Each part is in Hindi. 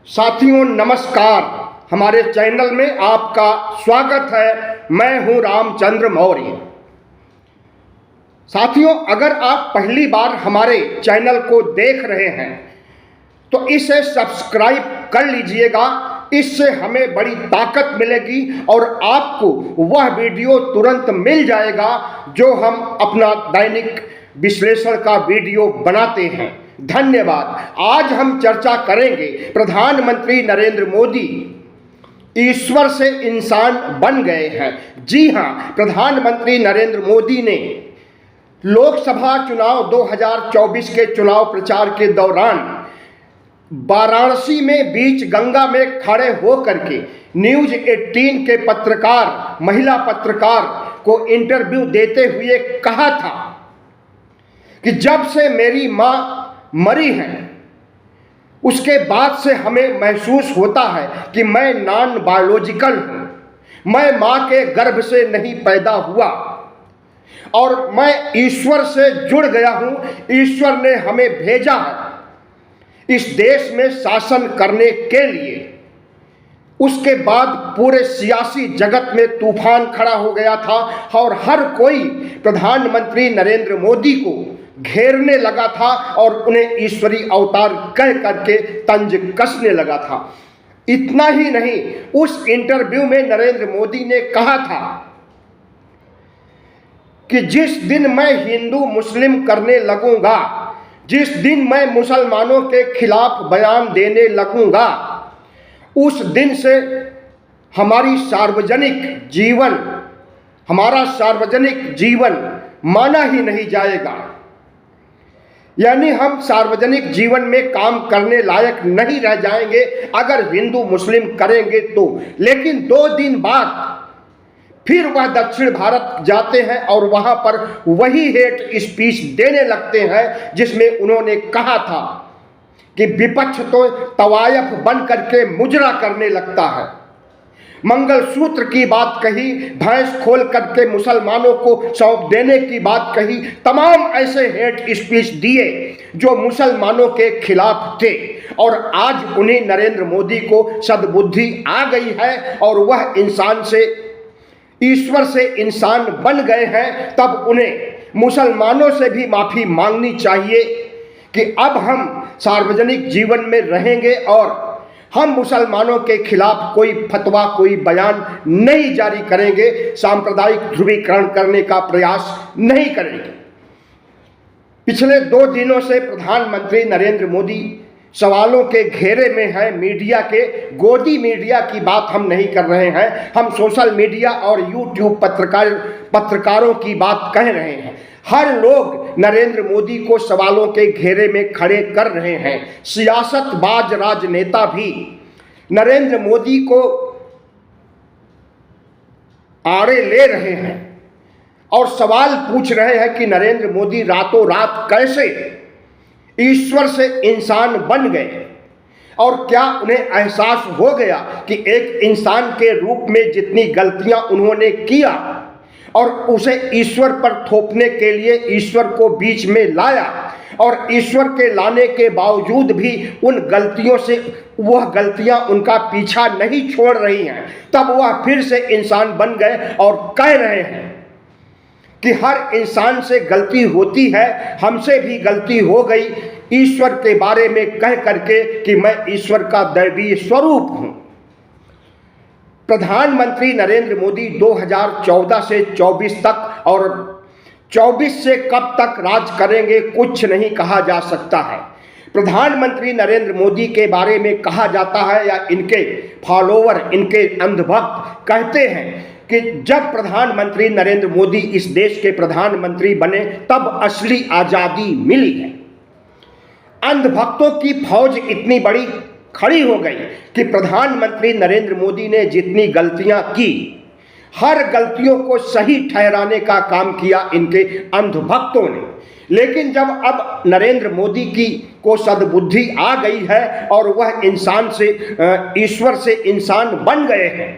साथियों नमस्कार, हमारे चैनल में आपका स्वागत है। मैं हूं रामचंद्र मौर्य। साथियों, अगर आप पहली बार हमारे चैनल को देख रहे हैं तो इसे सब्सक्राइब कर लीजिएगा। इससे हमें बड़ी ताकत मिलेगी और आपको वह वीडियो तुरंत मिल जाएगा जो हम अपना दैनिक विश्लेषण का वीडियो बनाते हैं। धन्यवाद। आज हम चर्चा करेंगे प्रधानमंत्री नरेंद्र मोदी ईश्वर से इंसान बन गए हैं। जी हां, प्रधानमंत्री नरेंद्र मोदी ने लोकसभा चुनाव 2024 के चुनाव प्रचार के दौरान वाराणसी में बीच गंगा में खड़े होकर के न्यूज 18 के पत्रकार, महिला पत्रकार को इंटरव्यू देते हुए कहा था कि जब से मेरी मां मरी है उसके बाद से हमें महसूस होता है कि मैं नॉन बायोलॉजिकल हूं। मैं मां के गर्भ से नहीं पैदा हुआ और मैं ईश्वर से जुड़ गया हूं। ईश्वर ने हमें भेजा है इस देश में शासन करने के लिए। उसके बाद पूरे सियासी जगत में तूफान खड़ा हो गया था और हर कोई प्रधानमंत्री नरेंद्र मोदी को घेरने लगा था और उन्हें ईश्वरी अवतार कह करके तंज कसने लगा था। इतना ही नहीं, उस इंटरव्यू में नरेंद्र मोदी ने कहा था कि जिस दिन मैं हिंदू मुस्लिम करने लगूंगा, जिस दिन मैं मुसलमानों के खिलाफ बयान देने लगूंगा, उस दिन से हमारा सार्वजनिक जीवन माना ही नहीं जाएगा। यानी हम सार्वजनिक जीवन में काम करने लायक नहीं रह जाएंगे अगर हिंदू मुस्लिम करेंगे तो। लेकिन 2 दिन बाद फिर वह दक्षिण भारत जाते हैं और वहां पर वही हेट स्पीच देने लगते हैं जिसमें उन्होंने कहा था कि विपक्ष तो तवायफ बन करके मुजरा करने लगता है। मंगलसूत्र की बात कही, भैंस खोल करके मुसलमानों को सौंप देने की बात कही। तमाम ऐसे हेट स्पीच दिए जो मुसलमानों के खिलाफ थे। और आज उन्हें नरेंद्र मोदी को सद्बुद्धि आ गई है और वह ईश्वर से इंसान बन गए हैं। तब उन्हें मुसलमानों से भी माफी मांगनी चाहिए कि अब हम सार्वजनिक जीवन में रहेंगे और हम मुसलमानों के खिलाफ कोई फतवा, कोई बयान नहीं जारी करेंगे, सांप्रदायिक ध्रुवीकरण करने का प्रयास नहीं करेंगे। पिछले 2 दिनों से प्रधानमंत्री नरेंद्र मोदी सवालों के घेरे में है। मीडिया के गोदी मीडिया की बात हम नहीं कर रहे हैं, हम सोशल मीडिया और यूट्यूब पत्रकारों की बात कह रहे हैं। हर लोग नरेंद्र मोदी को सवालों के घेरे में खड़े कर रहे हैं। सियासतबाज राजनेता भी नरेंद्र मोदी को आड़े ले रहे हैं और सवाल पूछ रहे हैं कि नरेंद्र मोदी रातों रात कैसे ईश्वर से इंसान बन गए और क्या उन्हें एहसास हो गया कि एक इंसान के रूप में जितनी गलतियां उन्होंने किया और उसे ईश्वर पर थोपने के लिए ईश्वर को बीच में लाया और ईश्वर के लाने के बावजूद भी उन गलतियों से वह गलतियां उनका पीछा नहीं छोड़ रही हैं। तब वह फिर से इंसान बन गए और कह रहे हैं कि हर इंसान से गलती होती है, हमसे भी गलती हो गई ईश्वर के बारे में कह करके कि मैं ईश्वर का दैवीय स्वरूप हूं। प्रधानमंत्री नरेंद्र मोदी 2014 से 24 तक और 24 से कब तक राज करेंगे कुछ नहीं कहा जा सकता है। प्रधानमंत्री नरेंद्र मोदी के बारे में कहा जाता है या इनके फॉलोवर, इनके अंधभक्त कहते हैं कि जब प्रधानमंत्री नरेंद्र मोदी इस देश के प्रधानमंत्री बने तब असली आजादी मिली है। अंधभक्तों की फौज इतनी बड़ी खड़ी हो गई कि प्रधानमंत्री नरेंद्र मोदी ने जितनी गलतियां की, हर गलतियों को सही ठहराने का काम किया इनके अंधभक्तों ने। लेकिन जब अब नरेंद्र मोदी को सद्बुद्धि आ गई है और वह ईश्वर से इंसान बन गए हैं,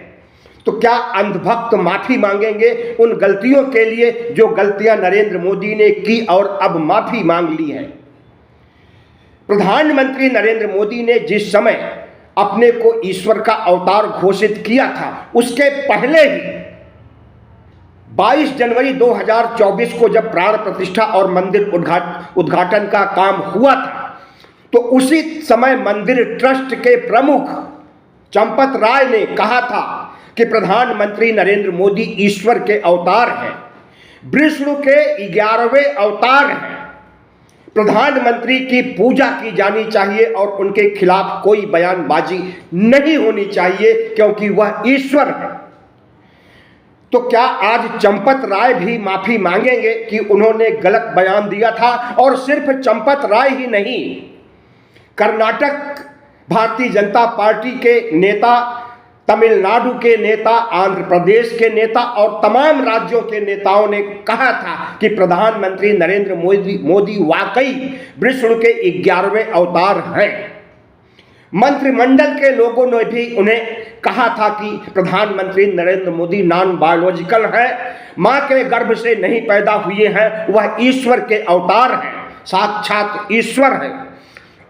तो क्या अंधभक्त माफी मांगेंगे उन गलतियों के लिए जो गलतियां नरेंद्र मोदी ने की और अब माफी मांग ली है? प्रधानमंत्री नरेंद्र मोदी ने जिस समय अपने को ईश्वर का अवतार घोषित किया था, उसके पहले ही 22 जनवरी 2024 को जब प्राण प्रतिष्ठा और मंदिर उद्घाटन का काम हुआ था, तो उसी समय मंदिर ट्रस्ट के प्रमुख चंपत राय ने कहा था कि प्रधानमंत्री नरेंद्र मोदी ईश्वर के अवतार हैं, विष्णु के 11वें अवतार हैं। प्रधानमंत्री की पूजा की जानी चाहिए और उनके खिलाफ कोई बयानबाजी नहीं होनी चाहिए, क्योंकि वह ईश्वर है। तो क्या आज चंपत राय भी माफी मांगेंगे कि उन्होंने गलत बयान दिया था? और सिर्फ चंपत राय ही नहीं, कर्नाटक भारतीय जनता पार्टी के नेता, तमिलनाडु के नेता, आंध्र प्रदेश के नेता और तमाम राज्यों के नेताओं ने कहा था कि प्रधानमंत्री नरेंद्र मोदी वाकई विष्णु के 11वें अवतार हैं। मंत्रिमंडल के लोगों ने भी उन्हें कहा था कि प्रधानमंत्री नरेंद्र मोदी नॉन बायोलॉजिकल है, मां के गर्भ से नहीं पैदा हुए हैं, वह ईश्वर के अवतार हैं, साक्षात ईश्वर है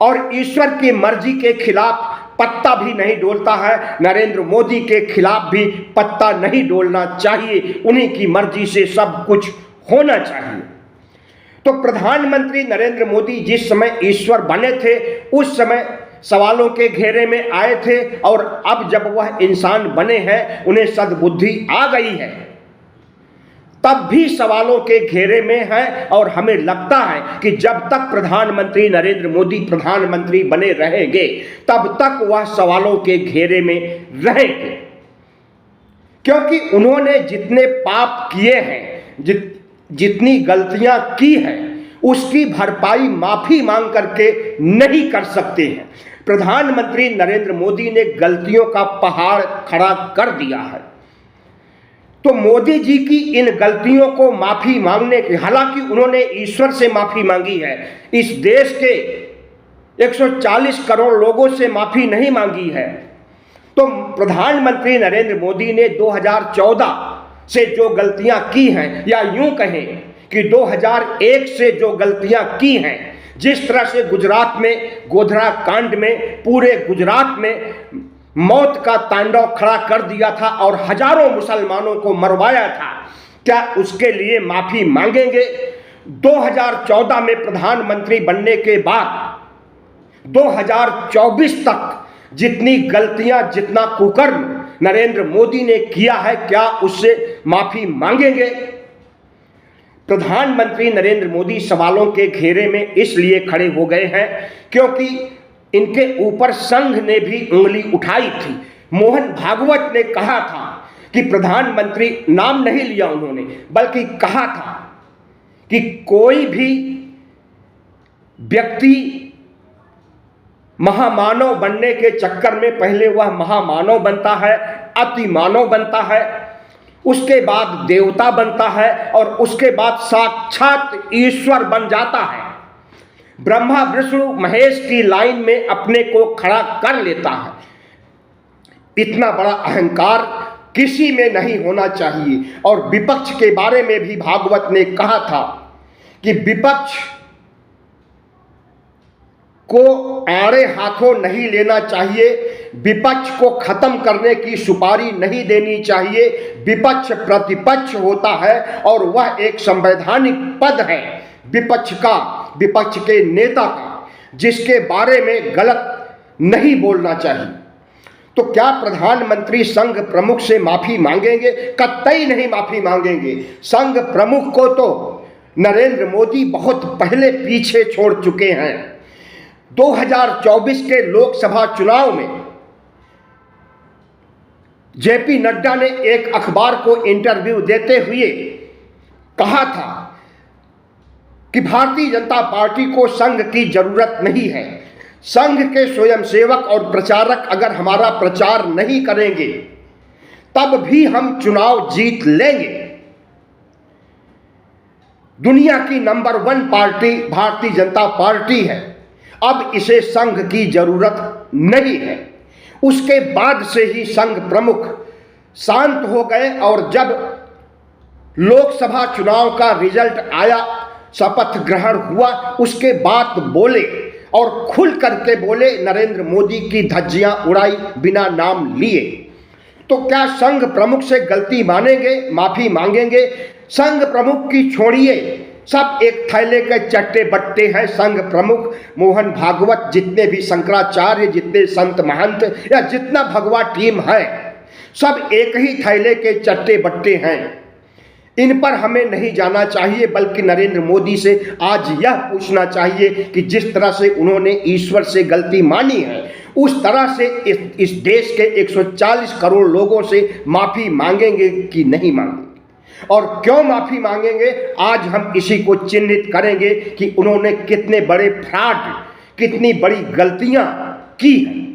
और ईश्वर की मर्जी के खिलाफ पत्ता भी नहीं डोलता है। नरेंद्र मोदी के खिलाफ भी पत्ता नहीं डोलना चाहिए, उन्हीं की मर्जी से सब कुछ होना चाहिए। तो प्रधानमंत्री नरेंद्र मोदी जिस समय ईश्वर बने थे, उस समय सवालों के घेरे में आए थे, और अब जब वह इंसान बने हैं, उन्हें सद्बुद्धि आ गई है, तब भी सवालों के घेरे में है। और हमें लगता है कि जब तक प्रधानमंत्री नरेंद्र मोदी प्रधानमंत्री बने रहेंगे, तब तक वह सवालों के घेरे में रहेंगे, क्योंकि उन्होंने जितने पाप किए हैं, जितनी गलतियां की हैं, उसकी भरपाई माफी मांग करके नहीं कर सकते हैं। प्रधानमंत्री नरेंद्र मोदी ने गलतियों का पहाड़ खड़ा कर दिया है। तो मोदी जी की इन गलतियों को माफी मांगने की, हालांकि उन्होंने ईश्वर से माफी मांगी है, इस देश के 140 करोड़ लोगों से माफी नहीं मांगी है। तो प्रधानमंत्री नरेंद्र मोदी ने 2014 से जो गलतियां की हैं, या यूं कहें कि 2001 से जो गलतियां की हैं, जिस तरह से गुजरात में गोधरा कांड में पूरे गुजरात में मौत का तांडव खड़ा कर दिया था और हजारों मुसलमानों को मरवाया था, क्या उसके लिए माफी मांगेंगे? 2014 में प्रधानमंत्री बनने के बाद 2024 तक जितनी गलतियां, जितना कुकर्म नरेंद्र मोदी ने किया है, क्या उससे माफी मांगेंगे? प्रधानमंत्री नरेंद्र मोदी सवालों के घेरे में इसलिए खड़े हो गए हैं क्योंकि इनके ऊपर संघ ने भी उंगली उठाई थी। मोहन भागवत ने कहा था कि प्रधानमंत्री, नाम नहीं लिया उन्होंने, बल्कि कहा था कि कोई भी व्यक्ति महामानव बनने के चक्कर में पहले वह महामानव बनता है, अति मानव बनता है, उसके बाद देवता बनता है और उसके बाद साक्षात ईश्वर बन जाता है। ब्रह्मा विष्णु महेश की लाइन में अपने को खड़ा कर लेता है। इतना बड़ा अहंकार किसी में नहीं होना चाहिए। और विपक्ष के बारे में भी भागवत ने कहा था कि विपक्ष को आड़े हाथों नहीं लेना चाहिए, विपक्ष को खत्म करने की सुपारी नहीं देनी चाहिए। विपक्ष प्रतिपक्ष होता है और वह एक संवैधानिक पद है विपक्ष का, विपक्ष के नेता का, जिसके बारे में गलत नहीं बोलना चाहिए। तो क्या प्रधानमंत्री संघ प्रमुख से माफी मांगेंगे? कतई नहीं माफी मांगेंगे। संघ प्रमुख को तो नरेंद्र मोदी बहुत पहले पीछे छोड़ चुके हैं। 2024 के लोकसभा चुनाव में जेपी नड्डा ने एक अखबार को इंटरव्यू देते हुए कहा था कि भारतीय जनता पार्टी को संघ की जरूरत नहीं है। संघ के स्वयंसेवक और प्रचारक अगर हमारा प्रचार नहीं करेंगे तब भी हम चुनाव जीत लेंगे। दुनिया की number 1 party Bharatiya Janata party है, अब इसे संघ की जरूरत नहीं है। उसके बाद से ही संघ प्रमुख शांत हो गए और जब लोकसभा चुनाव का रिजल्ट आया, शपथ ग्रहण हुआ, उसके बाद बोले और खुल करके बोले, नरेंद्र मोदी की धज्जियां उड़ाई बिना नाम लिए। तो क्या संघ प्रमुख से गलती मानेंगे, माफी मांगेंगे? संघ प्रमुख की छोड़िए, सब एक थैले के चट्टे बट्टे हैं। संघ प्रमुख मोहन भागवत, जितने भी शंकराचार्य, जितने संत महंत या जितना भगवा टीम है, सब एक ही थैले के चट्टे बट्टे हैं। इन पर हमें नहीं जाना चाहिए, बल्कि नरेंद्र मोदी से आज यह पूछना चाहिए कि जिस तरह से उन्होंने ईश्वर से गलती मानी है, उस तरह से इस देश के 140 करोड़ लोगों से माफी मांगेंगे कि नहीं मांगेंगे, और क्यों माफी मांगेंगे? आज हम इसी को चिन्हित करेंगे कि उन्होंने कितने बड़े फ्रॉड, कितनी बड़ी गलतियां की हैं।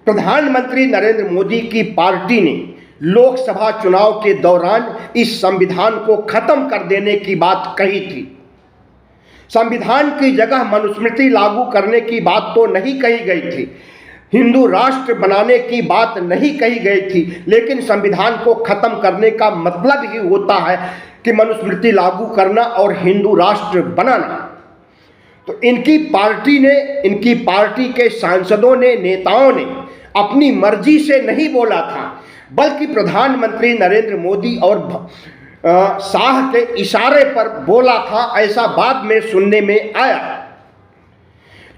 प्रधानमंत्री नरेंद्र मोदी की पार्टी ने लोकसभा चुनाव के दौरान इस संविधान को खत्म कर देने की बात कही थी। संविधान की जगह मनुस्मृति लागू करने की बात तो नहीं कही गई थी, हिंदू राष्ट्र बनाने की बात नहीं कही गई थी, लेकिन संविधान को खत्म करने का मतलब ही होता है कि मनुस्मृति लागू करना और हिंदू राष्ट्र बनाना। तो इनकी पार्टी ने, इनकी पार्टी के सांसदों ने, नेताओं ने अपनी मर्जी से नहीं बोला था, बल्कि प्रधानमंत्री नरेंद्र मोदी और शाह के इशारे पर बोला था, ऐसा बाद में सुनने में आया।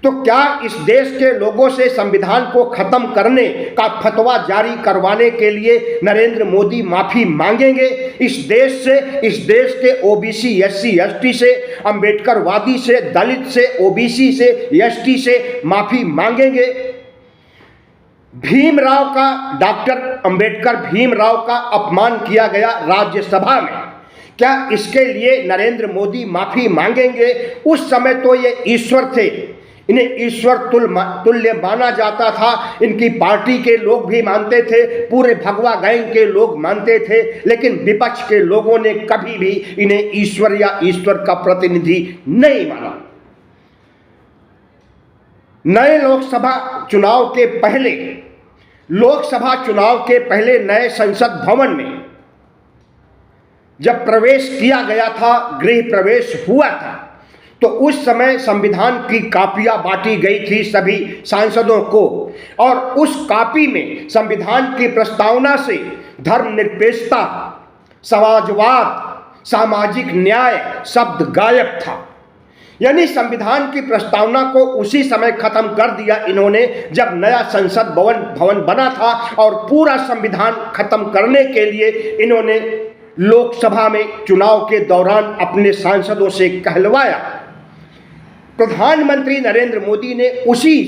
तो क्या इस देश के लोगों से संविधान को खत्म करने का फतवा जारी करवाने के लिए नरेंद्र मोदी माफी मांगेंगे? इस देश से, इस देश के ओबीसी, एससी, एसटी से, अंबेडकरवादी से, दलित से, ओबीसी से, एसटी से माफी मांगेंगे? भीमराव का, डॉक्टर अंबेडकर भीमराव का अपमान किया गया राज्यसभा में, क्या इसके लिए नरेंद्र मोदी माफी मांगेंगे? उस समय तो ये ईश्वर थे, इन्हें ईश्वर तुल्य माना जाता था, इनकी पार्टी के लोग भी मानते थे, पूरे भगवा गैंग के लोग मानते थे, लेकिन विपक्ष के लोगों ने कभी भी इन्हें ईश्वर या ईश्वर का प्रतिनिधि नहीं माना। नए लोकसभा चुनाव के पहले नए संसद भवन में जब प्रवेश किया गया था, गृह प्रवेश हुआ था, तो उस समय संविधान की कापियां बांटी गई थी सभी सांसदों को, और उस कापी में संविधान की प्रस्तावना से धर्मनिरपेक्षता, समाजवाद, सामाजिक न्याय शब्द गायब था। यानी संविधान की प्रस्तावना को उसी समय खत्म कर दिया इन्होंने जब नया संसद भवन बना था, और पूरा संविधान खत्म करने के लिए इन्होंने लोकसभा में चुनाव के दौरान अपने सांसदों से कहलवाया। प्रधानमंत्री नरेंद्र मोदी ने उसी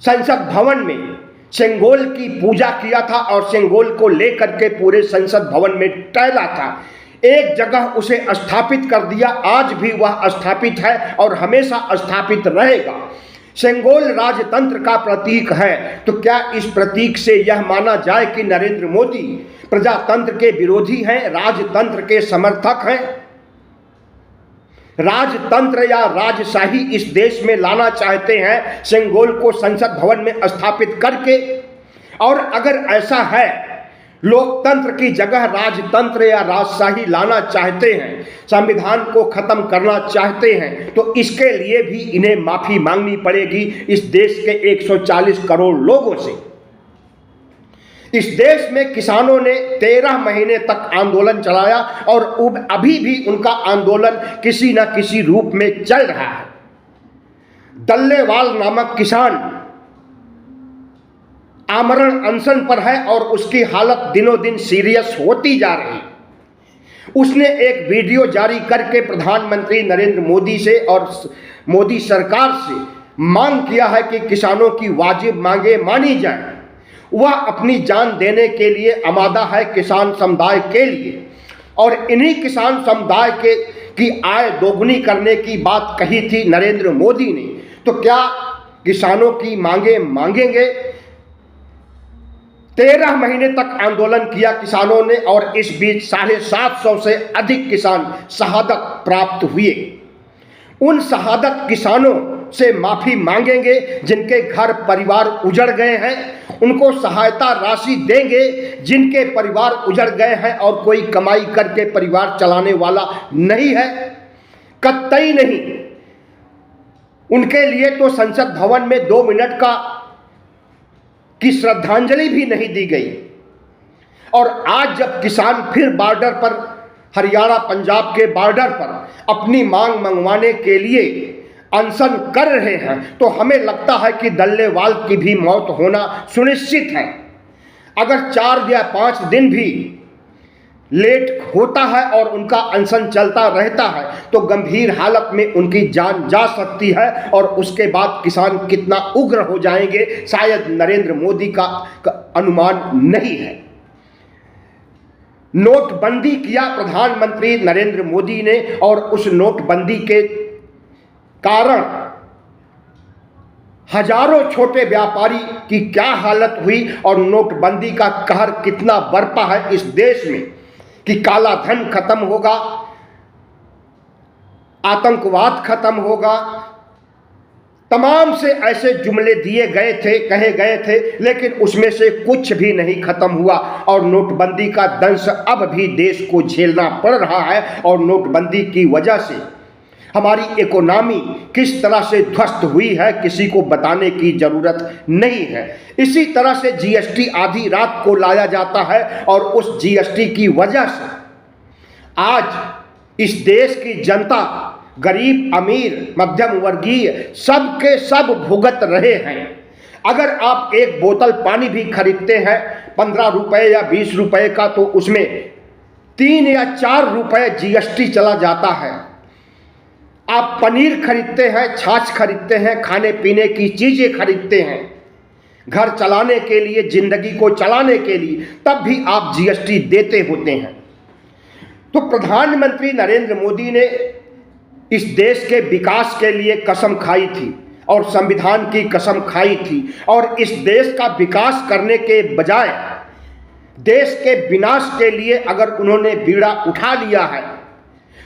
संसद भवन में सेंगोल की पूजा किया था और सेंगोल को लेकर के पूरे संसद भवन में टहला था। एक जगह उसे स्थापित कर दिया, आज भी वह स्थापित है और हमेशा स्थापित रहेगा। सेंगोल राजतंत्र का प्रतीक है, तो क्या इस प्रतीक से यह माना जाए कि नरेंद्र मोदी प्रजातंत्र के विरोधी हैं, राजतंत्र के समर्थक हैं? राजतंत्र या राजशाही इस देश में लाना चाहते हैं सेंगोल को संसद भवन में स्थापित करके? और अगर ऐसा है, लोकतंत्र की जगह राजतंत्र या राजशाही लाना चाहते हैं, संविधान को खत्म करना चाहते हैं, तो इसके लिए भी इन्हें माफी मांगनी पड़ेगी इस देश के 140 करोड़ लोगों से। इस देश में किसानों ने 13 महीने तक आंदोलन चलाया और अभी भी उनका आंदोलन किसी न किसी रूप में चल रहा है। दल्लेवाल नामक किसान आमरण अनशन पर है और उसकी हालत दिनों दिन सीरियस होती जा रही है। उसने एक वीडियो जारी करके प्रधानमंत्री नरेंद्र मोदी से और मोदी सरकार से मांग किया है कि किसानों की वाजिब मांगे मानी जाए। वह अपनी जान देने के लिए आमादा है किसान समुदाय के लिए, और इन्हीं किसान समुदाय की आय दोगुनी करने की बात कही थी नरेंद्र मोदी ने। तो क्या किसानों की मांगे मांगेंगे? 13 महीने तक आंदोलन किया किसानों ने और इस बीच 750 से अधिक किसान शहादत प्राप्त हुए। उन शहादत किसानों से माफी मांगेंगे जिनके घर परिवार उजड़ गए हैं, उनको सहायता राशि देंगे जिनके परिवार उजड़ गए हैं और कोई कमाई करके परिवार चलाने वाला नहीं है, कतई नहीं। उनके लिए तो संसद भवन में 2 मिनट की श्रद्धांजलि भी नहीं दी गई। और आज जब किसान फिर बॉर्डर पर, हरियाणा पंजाब के बॉर्डर पर अपनी मांग मंगवाने के लिए अनशन कर रहे हैं, तो हमें लगता है कि डल्लेवाल की भी मौत होना सुनिश्चित है। अगर 4 या 5 दिन भी लेट होता है और उनका अनशन चलता रहता है तो गंभीर हालत में उनकी जान जा सकती है, और उसके बाद किसान कितना उग्र हो जाएंगे शायद नरेंद्र मोदी का अनुमान नहीं है। नोटबंदी किया प्रधानमंत्री नरेंद्र मोदी ने, और उस नोटबंदी के कारण हजारों छोटे व्यापारी की क्या हालत हुई, और नोटबंदी का कहर कितना बरपा है इस देश में कि काला धन खत्म होगा, आतंकवाद खत्म होगा, तमाम से ऐसे जुमले दिए गए थे, कहे गए थे, लेकिन उसमें से कुछ भी नहीं खत्म हुआ। और नोटबंदी का दंश अब भी देश को झेलना पड़ रहा है, और नोटबंदी की वजह से हमारी इकोनॉमी किस तरह से ध्वस्त हुई है किसी को बताने की जरूरत नहीं है। इसी तरह से जीएसटी आधी रात को लाया जाता है, और उस जीएसटी की वजह से आज इस देश की जनता, गरीब अमीर मध्यम वर्गीय, सब के सब भुगत रहे हैं। अगर आप एक बोतल पानी भी खरीदते हैं 15 रुपए या 20 रुपए का, तो उसमें 3 या 4 रुपए जीएसटी चला जाता है। आप पनीर खरीदते हैं, छाछ खरीदते हैं, खाने पीने की चीजें खरीदते हैं घर चलाने के लिए, जिंदगी को चलाने के लिए, तब भी आप जीएसटी देते होते हैं। तो प्रधानमंत्री नरेंद्र मोदी ने इस देश के विकास के लिए कसम खाई थी और संविधान की कसम खाई थी, और इस देश का विकास करने के बजाय देश के विनाश के लिए अगर उन्होंने बीड़ा उठा लिया है,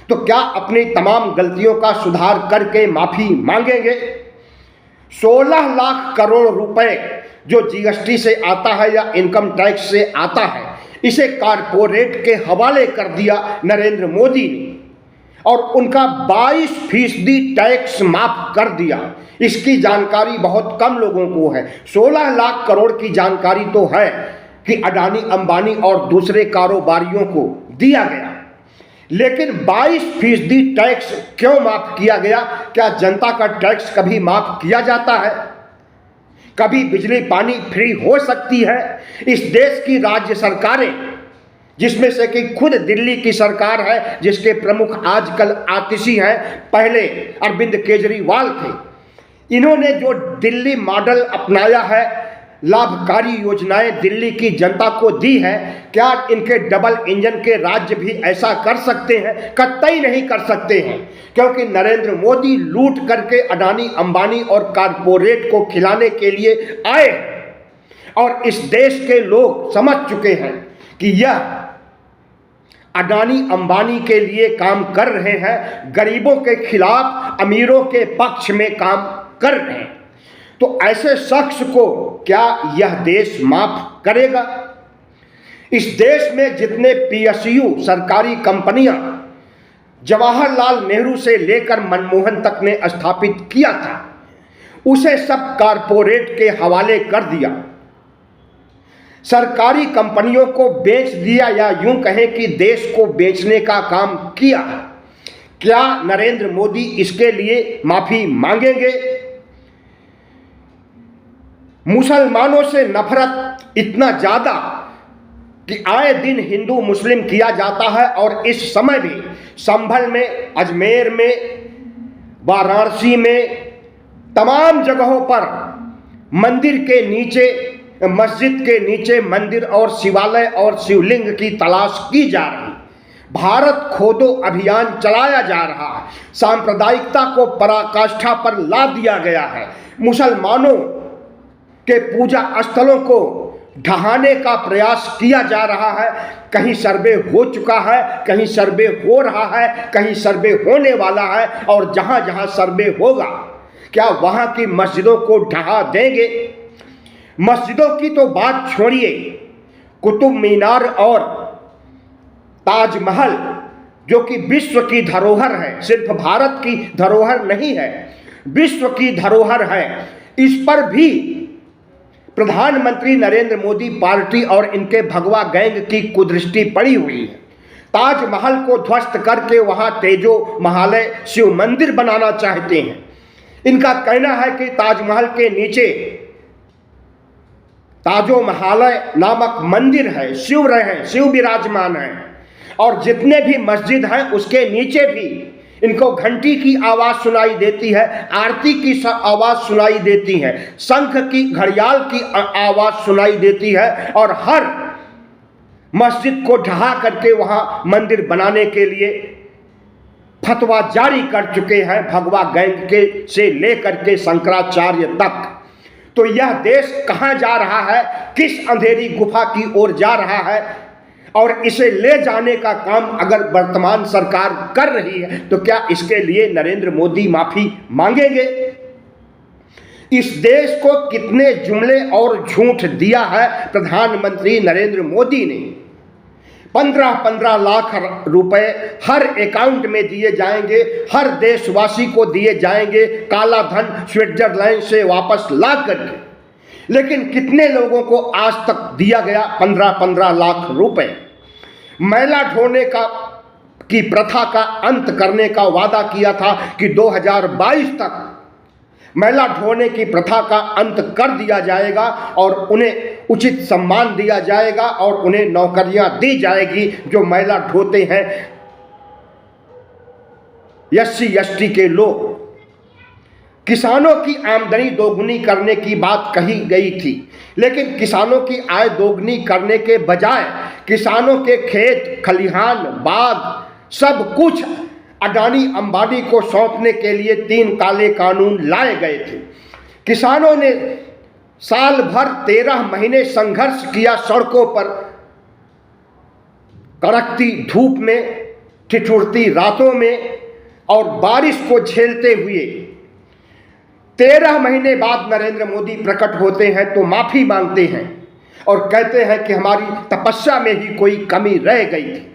तो क्या अपनी तमाम गलतियों का सुधार करके माफी मांगेंगे? 16 लाख करोड़ रुपए जो जीएसटी से आता है या इनकम टैक्स से आता है, इसे कारपोरेट के हवाले कर दिया नरेंद्र मोदी ने, और उनका 22% टैक्स माफ कर दिया। इसकी जानकारी बहुत कम लोगों को है। 16 लाख करोड़ की जानकारी तो है कि अडानी, अंबानी और दूसरे कारोबारियों को दिया गया, लेकिन 22% टैक्स क्यों माफ किया गया? क्या जनता का टैक्स कभी माफ किया जाता है? कभी बिजली पानी फ्री हो सकती है? इस देश की राज्य सरकारें, जिसमें से कि खुद दिल्ली की सरकार है, जिसके प्रमुख आजकल आतिशी हैं, पहले अरविंद केजरीवाल थे, इन्होंने जो दिल्ली मॉडल अपनाया है, लाभकारी योजनाएं दिल्ली की जनता को दी है, क्या इनके डबल इंजन के राज्य भी ऐसा कर सकते हैं? कतई नहीं कर सकते हैं, क्योंकि नरेंद्र मोदी लूट करके अडानी, अंबानी और कारपोरेट को खिलाने के लिए आए, और इस देश के लोग समझ चुके हैं कि यह अडानी अंबानी के लिए काम कर रहे हैं, गरीबों के खिलाफ, अमीरों के पक्ष में काम कर रहे हैं। तो ऐसे शख्स को क्या यह देश माफ करेगा? इस देश में जितने पीएसयू सरकारी कंपनियां जवाहरलाल नेहरू से लेकर मनमोहन तक ने स्थापित किया था, उसे सब कारपोरेट के हवाले कर दिया, सरकारी कंपनियों को बेच दिया, या यूं कहें कि देश को बेचने का काम किया। क्या नरेंद्र मोदी इसके लिए माफी मांगेंगे? मुसलमानों से नफरत इतना ज्यादा कि आए दिन हिंदू मुस्लिम किया जाता है, और इस समय भी संभल में, अजमेर में, वाराणसी में, तमाम जगहों पर मंदिर के नीचे, मस्जिद के नीचे मंदिर और शिवालय और शिवलिंग की तलाश की जा रही। भारत खोदो अभियान चलाया जा रहा है। सांप्रदायिकता को पराकाष्ठा पर ला दिया गया है। मुसलमानों के पूजा स्थलों को ढहाने का प्रयास किया जा रहा है। कहीं सर्वे हो चुका है, कहीं सर्वे हो रहा है, कहीं सर्वे होने वाला है, और जहां जहां सर्वे होगा, क्या वहां की मस्जिदों को ढहा देंगे? मस्जिदों की तो बात छोड़िए, कुतुब मीनार और ताजमहल जो कि विश्व की धरोहर है, सिर्फ भारत की धरोहर नहीं है, विश्व की धरोहर है, इस पर भी प्रधानमंत्री नरेंद्र मोदी पार्टी और इनके भगवा गैंग की कुदृष्टि पड़ी हुई है। ताजमहल को ध्वस्त करके वहां तेजो महालय शिव मंदिर बनाना चाहते हैं। इनका कहना है कि ताजमहल के नीचे ताजो महालय नामक मंदिर है, शिव रहे, शिव विराजमान है, और जितने भी मस्जिद हैं उसके नीचे भी इनको घंटी की आवाज सुनाई देती है, आरती की आवाज सुनाई देती है, शंख की, घड़ियाल की आवाज सुनाई देती है, और हर मस्जिद को ढहा करके वहां मंदिर बनाने के लिए फतवा जारी कर चुके हैं, भगवा गैंग के से लेकर के शंकराचार्य तक। तो यह देश कहां जा रहा है, किस अंधेरी गुफा की ओर जा रहा है, और इसे ले जाने का काम अगर वर्तमान सरकार कर रही है तो क्या इसके लिए नरेंद्र मोदी माफी मांगेंगे? इस देश को कितने जुमले और झूठ दिया है प्रधानमंत्री नरेंद्र मोदी ने। 15-15 लाख रुपए हर अकाउंट में दिए जाएंगे, हर देशवासी को दिए जाएंगे, काला धन स्विट्जरलैंड से वापस ला करके। लेकिन कितने लोगों को आज तक दिया गया 15-15 लाख रुपए? मैला ढोने की प्रथा का अंत करने का वादा किया था कि 2022 तक मैला ढोने की प्रथा का अंत कर दिया जाएगा और उन्हें उचित सम्मान दिया जाएगा और उन्हें नौकरियां दी जाएगी जो मैला ढोते हैं SC/ST के लोग। किसानों की आमदनी दोगुनी करने की बात कही गई थी, लेकिन किसानों की आय दोगुनी करने के बजाय किसानों के खेत खलिहान बाग सब कुछ अडानी अंबानी को सौंपने के लिए 3 काले कानून लाए गए थे। किसानों ने साल भर 13 महीने संघर्ष किया, सड़कों पर कड़कती धूप में, ठिठुरती रातों में और बारिश को झेलते हुए 13 महीने बाद नरेंद्र मोदी प्रकट होते हैं तो माफी मांगते हैं और कहते हैं कि हमारी तपस्या में ही कोई कमी रह गई थी,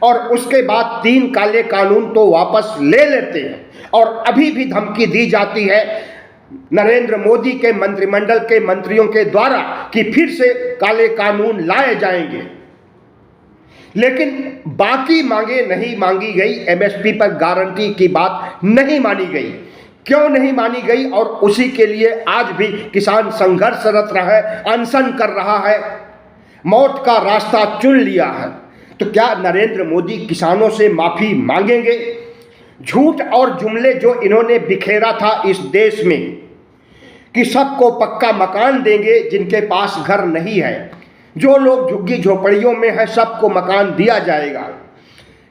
और उसके बाद 3 काले कानून तो वापस ले लेते हैं। और अभी भी धमकी दी जाती है नरेंद्र मोदी के मंत्रिमंडल के मंत्रियों के द्वारा कि फिर से काले कानून लाए जाएंगे, लेकिन बाकी मांगे नहीं मांगी गई। MSP पर गारंटी की बात नहीं मानी गई। क्यों नहीं मानी गई? और उसी के लिए आज भी किसान संघर्षरत रहा है, अनशन कर रहा है, मौत का रास्ता चुन लिया है। तो क्या नरेंद्र मोदी किसानों से माफी मांगेंगे? झूठ और जुमले जो इन्होंने बिखेरा था इस देश में कि सबको पक्का मकान देंगे जिनके पास घर नहीं है, जो लोग झुग्गी झोपड़ियों में है सबको मकान दिया जाएगा,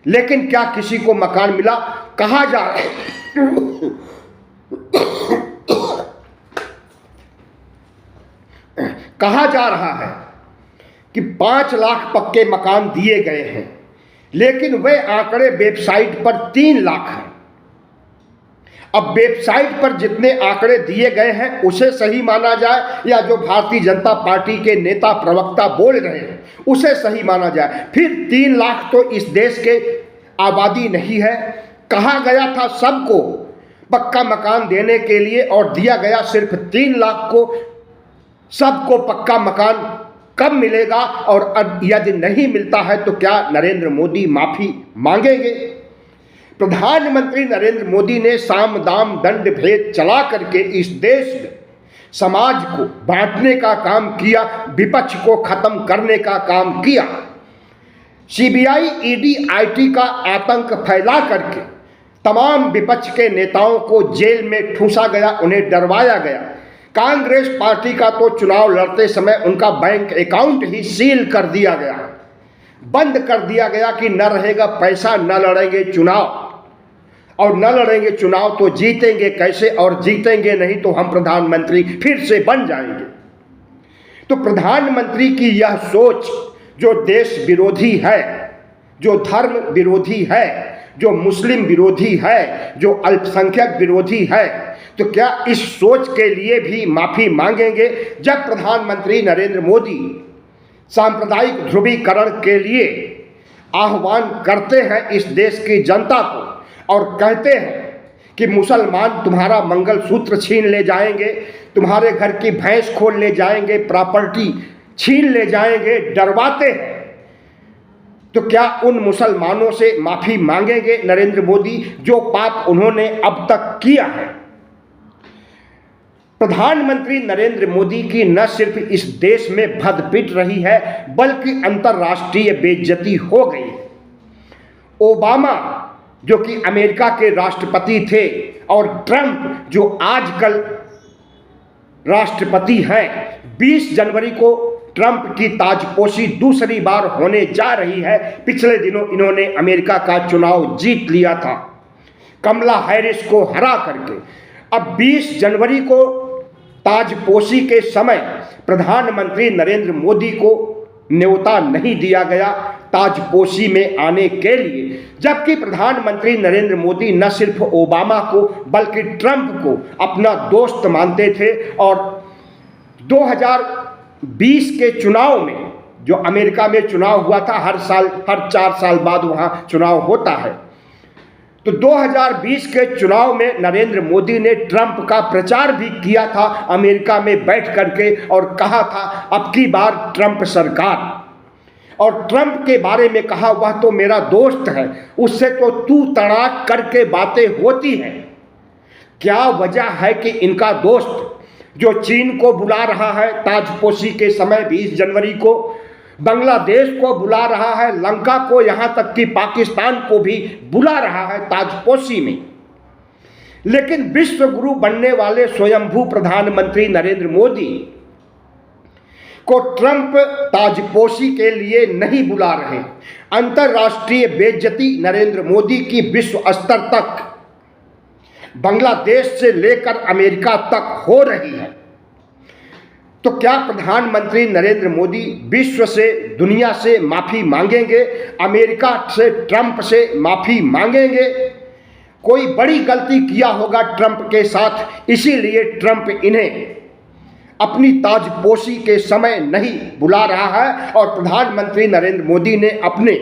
लेकिन क्या किसी को मकान मिला? कहा जा रहा है कहा जा रहा है कि 5 लाख पक्के मकान दिए गए हैं, लेकिन वे आंकड़े वेबसाइट पर 3 लाख हैं। अब वेबसाइट पर जितने आंकड़े दिए गए हैं उसे सही माना जाए या जो भारतीय जनता पार्टी के नेता प्रवक्ता बोल रहे हैं उसे सही माना जाए? फिर 3 लाख तो इस देश के आबादी नहीं है। कहा गया था सबको पक्का मकान देने के लिए और दिया गया सिर्फ 3 लाख को। सबको पक्का मकान कब मिलेगा? और यदि नहीं मिलता है तो क्या नरेंद्र मोदी माफी मांगेंगे? प्रधानमंत्री नरेंद्र मोदी ने साम दाम दंड भेद चला करके इस देश में समाज को बांटने का काम किया, विपक्ष को खत्म करने का काम किया। CBI ED IT का आतंक फैला करके तमाम विपक्ष के नेताओं को जेल में ठूंसा गया, उन्हें डरवाया गया। कांग्रेस पार्टी का तो चुनाव लड़ते समय उनका बैंक अकाउंट ही सील कर दिया गया, बंद कर दिया गया कि न रहेगा पैसा, न लड़ेंगे चुनाव, और न लड़ेंगे चुनाव तो जीतेंगे कैसे, और जीतेंगे नहीं तो हम प्रधानमंत्री फिर से बन जाएंगे। तो प्रधानमंत्री की यह सोच जो देश विरोधी है, जो धर्म विरोधी है, जो मुस्लिम विरोधी है, जो अल्पसंख्यक विरोधी है, तो क्या इस सोच के लिए भी माफी मांगेंगे? जब प्रधानमंत्री नरेंद्र मोदी सांप्रदायिक ध्रुवीकरण के लिए आह्वान करते हैं इस देश की जनता को और कहते हैं कि मुसलमान तुम्हारा मंगलसूत्र छीन ले जाएंगे, तुम्हारे घर की भैंस खोल ले जाएंगे, प्रॉपर्टी छीन ले जाएंगे, डरवाते हैं। तो क्या उन मुसलमानों से माफी मांगेंगे नरेंद्र मोदी जो पाप उन्होंने अब तक किया है? प्रधानमंत्री नरेंद्र मोदी की न सिर्फ इस देश में भद पिट रही है बल्कि अंतर्राष्ट्रीय बेइज्जती हो गई। ओबामा जो कि अमेरिका के राष्ट्रपति थे और ट्रंप जो आजकल राष्ट्रपति हैं, 20 जनवरी को ट्रंप की ताजपोशी दूसरी बार होने जा रही है। पिछले दिनों इन्होंने अमेरिका का चुनाव जीत लिया था कमला हैरिस को हरा करके। अब 20 जनवरी को ताजपोशी के समय प्रधानमंत्री नरेंद्र मोदी को न्योता नहीं दिया गया ताजपोशी में आने के लिए, जबकि प्रधानमंत्री नरेंद्र मोदी न सिर्फ ओबामा को बल्कि ट्रंप को अपना दोस्त मानते थे। और 2020 के चुनाव में, जो अमेरिका में चुनाव हुआ था, हर 4 साल बाद वहां चुनाव होता है, तो 2020 के चुनाव में नरेंद्र मोदी ने ट्रंप का प्रचार भी किया था अमेरिका में बैठ करके और कहा था अब की बार ट्रंप सरकार। और ट्रंप के बारे में कहा वह तो मेरा दोस्त है, उससे तो तू तड़ाक करके बातें होती हैं। क्या वजह है कि इनका दोस्त जो चीन को बुला रहा है ताजपोशी के समय 20 जनवरी को, बांग्लादेश को बुला रहा है, लंका को, यहां तक कि पाकिस्तान को भी बुला रहा है ताजपोशी में, लेकिन विश्व गुरु बनने वाले स्वयंभू प्रधानमंत्री नरेंद्र मोदी को ट्रंप ताजपोशी के लिए नहीं बुला रहे। अंतर्राष्ट्रीय बेइज्जती नरेंद्र मोदी की विश्व स्तर तक, बांग्लादेश से लेकर अमेरिका तक हो रही है। तो क्या प्रधानमंत्री नरेंद्र मोदी विश्व से, दुनिया से माफी मांगेंगे? अमेरिका से, ट्रंप से माफी मांगेंगे? कोई बड़ी गलती किया होगा ट्रंप के साथ, इसीलिए ट्रंप इन्हें अपनी ताजपोशी के समय नहीं बुला रहा है। और प्रधानमंत्री नरेंद्र मोदी ने अपने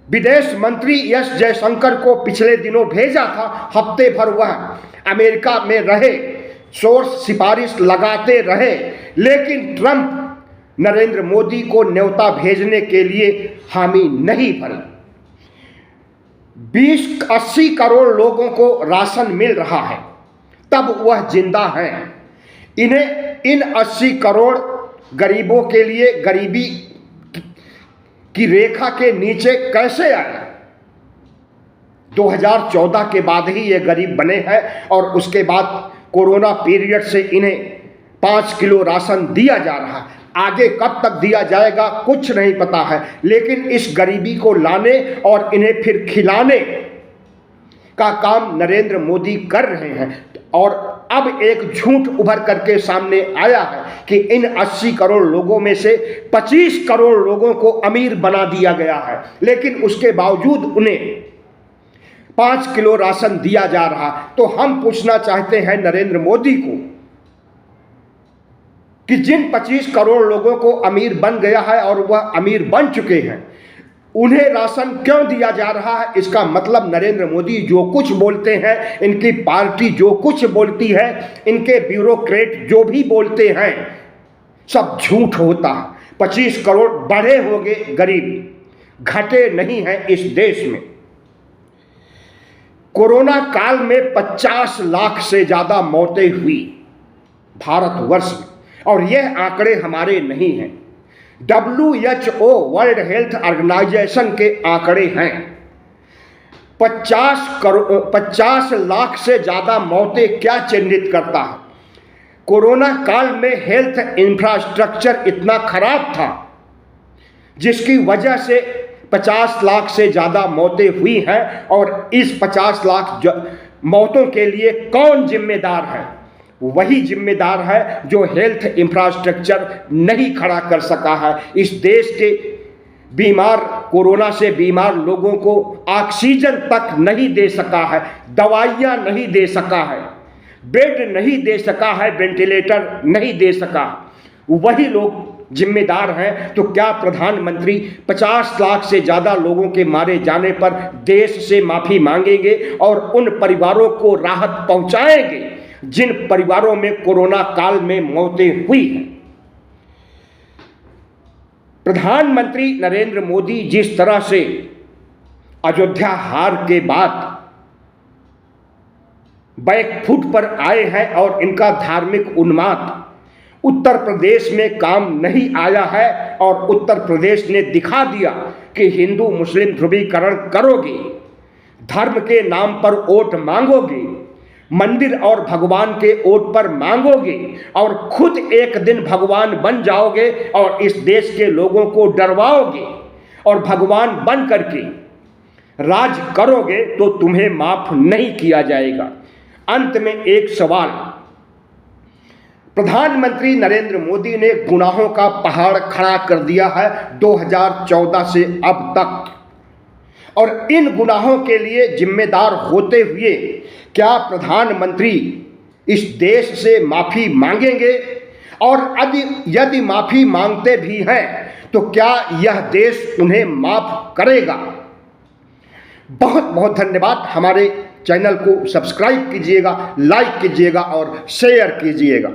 विदेश मंत्री एस जयशंकर को पिछले दिनों भेजा था, हफ्ते भर वह अमेरिका में रहे, सोर्स सिफारिश लगाते रहे, लेकिन ट्रंप नरेंद्र मोदी को न्योता भेजने के लिए हामी नहीं भरी। 20-80 करोड़ लोगों को राशन मिल रहा है, तब वह जिंदा हैं। इन्हें इन 80 करोड़ गरीबों के लिए गरीबी की रेखा के नीचे कैसे आए? 2014 के बाद ही ये गरीब बने हैं और उसके बाद कोरोना पीरियड से इन्हें 5 किलो राशन दिया जा रहा है। आगे कब तक दिया जाएगा कुछ नहीं पता है, लेकिन इस गरीबी को लाने और इन्हें फिर खिलाने का काम नरेंद्र मोदी कर रहे हैं। और अब एक झूठ उभर करके सामने आया है कि इन 80 करोड़ लोगों में से 25 करोड़ लोगों को अमीर बना दिया गया है, लेकिन उसके बावजूद उन्हें 5 किलो राशन दिया जा रहा। तो हम पूछना चाहते हैं नरेंद्र मोदी को कि जिन 25 करोड़ लोगों को अमीर बन गया है और वह अमीर बन चुके हैं, उन्हें राशन क्यों दिया जा रहा है? इसका मतलब नरेंद्र मोदी जो कुछ बोलते हैं, इनकी पार्टी जो कुछ बोलती है, इनके ब्यूरोक्रेट जो भी बोलते हैं, सब झूठ होता है। 25 करोड़ बढ़े होंगे गरीब, घटे नहीं हैं इस देश में। कोरोना काल में 50 लाख से ज्यादा मौतें हुई भारतवर्ष में, और यह आंकड़े हमारे नहीं हैं, WHO वर्ल्ड हेल्थ ऑर्गेनाइजेशन के आंकड़े हैं। 50 लाख से ज्यादा मौतें क्या चिन्हित करता है? कोरोना काल में हेल्थ इंफ्रास्ट्रक्चर इतना खराब था जिसकी वजह से 50 लाख से ज़्यादा मौतें हुई हैं। और इस 50 लाख मौतों के लिए कौन जिम्मेदार है? वही जिम्मेदार है जो हेल्थ इंफ्रास्ट्रक्चर नहीं खड़ा कर सका है। इस देश के बीमार, कोरोना से बीमार लोगों को ऑक्सीजन तक नहीं दे सका है, दवाइयाँ नहीं दे सका है, बेड नहीं दे सका है, वेंटिलेटर नहीं दे सका। वही लोग जिम्मेदार हैं, तो क्या प्रधानमंत्री 50 लाख से ज़्यादा लोगों के मारे जाने पर देश से माफ़ी मांगेंगे और उन परिवारों को राहत पहुंचाएंगे जिन परिवारों में कोरोना काल में मौतें हुई हैं। प्रधानमंत्री नरेंद्र मोदी जिस तरह से अयोध्या हार के बाद बैकफुट पर आए हैं और इनका धार्मिक उन्माद उत्तर प्रदेश में काम नहीं आया है और उत्तर प्रदेश ने दिखा दिया कि हिंदू मुस्लिम ध्रुवीकरण करोगे, धर्म के नाम पर वोट मांगोगे, मंदिर और भगवान के वोट पर मांगोगे और खुद एक दिन भगवान बन जाओगे और इस देश के लोगों को डरवाओगे और भगवान बन करके राज करोगे तो तुम्हें माफ नहीं किया जाएगा। अंत में एक सवाल, प्रधानमंत्री नरेंद्र मोदी ने गुनाहों का पहाड़ खड़ा कर दिया है 2014 से अब तक, और इन गुनाहों के लिए जिम्मेदार होते हुए क्या प्रधानमंत्री इस देश से माफी मांगेंगे? और यदि माफी मांगते भी हैं तो क्या यह देश उन्हें माफ करेगा? बहुत बहुत धन्यवाद। हमारे चैनल को सब्सक्राइब कीजिएगा, लाइक कीजिएगा और शेयर कीजिएगा।